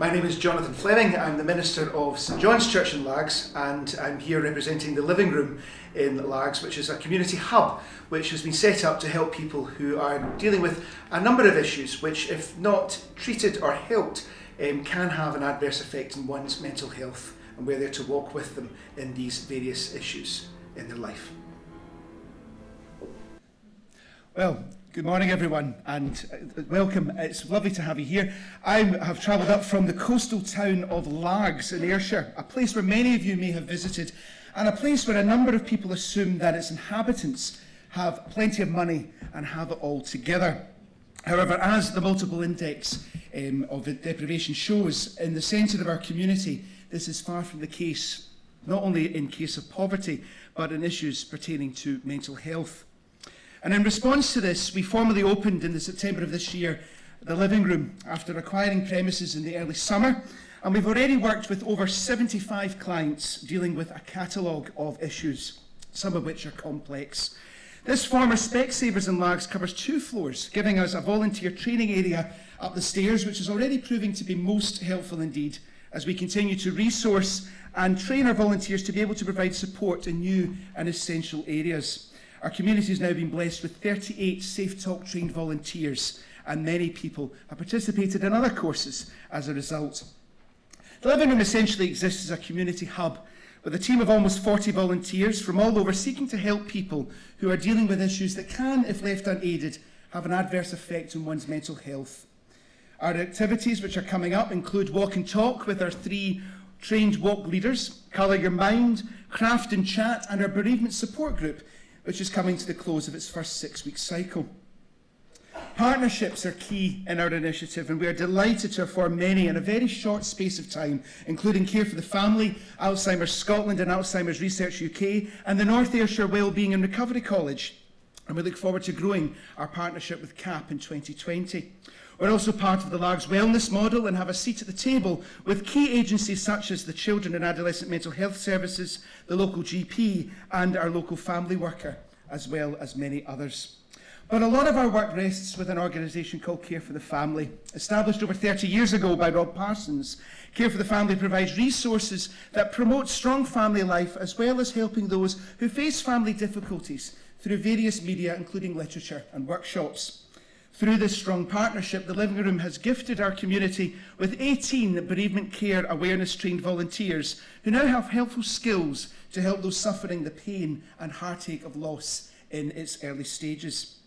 My name is Jonathan Fleming. I'm the Minister of St John's Church in Lags, and I'm here representing the Living Room in Lags, which is a community hub which has been set up to help people who are dealing with a number of issues which, if not treated or helped, can have an adverse effect on one's mental health, and we're there to walk with them in these various issues in their life. Well, good morning everyone, and welcome. It's lovely to have you here. I have travelled up from the coastal town of Lags in Ayrshire, a place where many of you may have visited, and a place where a number of people assume that its inhabitants have plenty of money and have it all together. However, as the multiple index of deprivation shows, in the centre of our community, this is far from the case, not only in case of poverty, but in issues pertaining to mental health. And in response to this, we formally opened in the September of this year the Living Room after acquiring premises in the early summer, and we've already worked with over 75 clients dealing with a catalogue of issues, some of which are complex. This former Specsavers in Lags covers 2 floors, giving us a volunteer training area up the stairs, which is already proving to be most helpful indeed, as we continue to resource and train our volunteers to be able to provide support in new and essential areas. Our community has now been blessed with 38 Safe Talk trained volunteers, and many people have participated in other courses as a result. The Living Room essentially exists as a community hub with a team of almost 40 volunteers from all over seeking to help people who are dealing with issues that can, if left unaided, have an adverse effect on one's mental health. Our activities which are coming up include Walk and Talk with our 3 trained walk leaders, Colour Your Mind, Craft and Chat, and our bereavement support group, which is coming to the close of its first 6-week cycle. Partnerships are key in our initiative, and we are delighted to have formed many in a very short space of time, including Care for the Family, Alzheimer's Scotland and Alzheimer's Research UK, and the North Ayrshire Wellbeing and Recovery College. And we look forward to growing our partnership with CAP in 2020. We're also part of the Lags Wellness model and have a seat at the table with key agencies such as the Children and Adolescent Mental Health Services, the local GP and our local family worker, as well as many others. But a lot of our work rests with an organisation called Care for the Family. Established over 30 years ago by Rob Parsons, Care for the Family provides resources that promote strong family life, as well as helping those who face family difficulties through various media, including literature and workshops. Through this strong partnership, the Living Room has gifted our community with 18 bereavement care awareness trained volunteers who now have helpful skills to help those suffering the pain and heartache of loss in its early stages.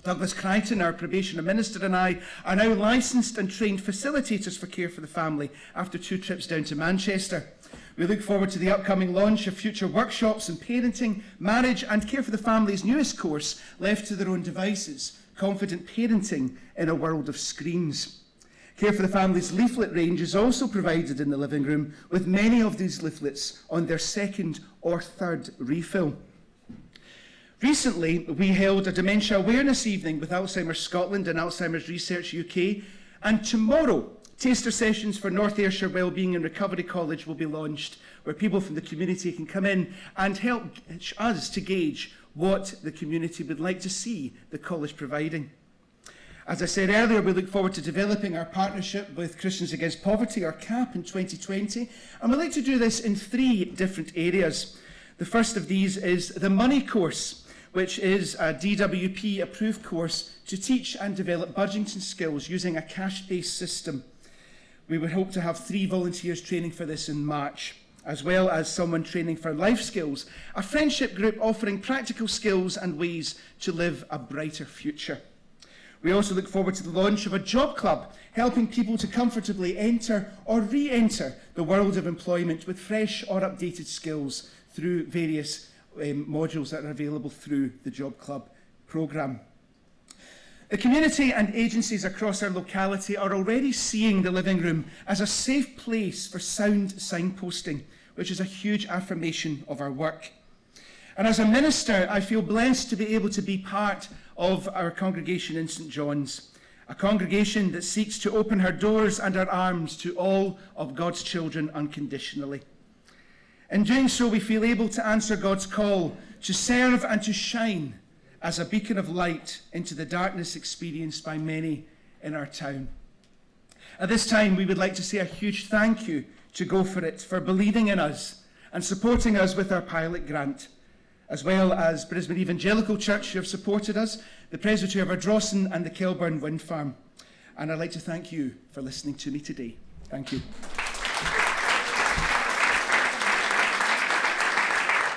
Douglas Crichton, our probation minister, and I are now licensed and trained facilitators for Care for the Family after 2 trips down to Manchester. We look forward to the upcoming launch of future workshops in parenting, marriage and Care for the Family's newest course, Left to Their Own Devices, Confident Parenting in a World of Screens. Care for the Family's leaflet range is also provided in the Living Room, with many of these leaflets on their 2nd or 3rd refill. Recently, we held a dementia awareness evening with Alzheimer's Scotland and Alzheimer's Research UK, and tomorrow, taster sessions for North Ayrshire Wellbeing and Recovery College will be launched, where people from the community can come in and help us to gauge what the community would like to see the college providing. As I said earlier, we look forward to developing our partnership with Christians Against Poverty, or CAP, in 2020, and we'd like to do this in 3 different areas. The first of these is the Money course, which is a DWP approved course to teach and develop budgeting skills using a cash-based system. We would hope to have 3 volunteers training for this in March, as well as someone training for life skills, a friendship group offering practical skills and ways to live a brighter future. We also look forward to the launch of a job club, helping people to comfortably enter or re-enter the world of employment with fresh or updated skills through various modules that are available through the Job Club programme. The community and agencies across our locality are already seeing the Living Room as a safe place for sound signposting, which is a huge affirmation of our work. And as a minister, I feel blessed to be able to be part of our congregation in St John's, a congregation that seeks to open her doors and her arms to all of God's children unconditionally. In doing so, we feel able to answer God's call to serve and to shine as a beacon of light into the darkness experienced by many in our town. At this time, we would like to say a huge thank you to Go For It for believing in us and supporting us with our pilot grant, as well as Brisbane Evangelical Church, who have supported us, the Presbytery of Ardrossan and the Kilburn Wind Farm. And I'd like to thank you for listening to me today. Thank you.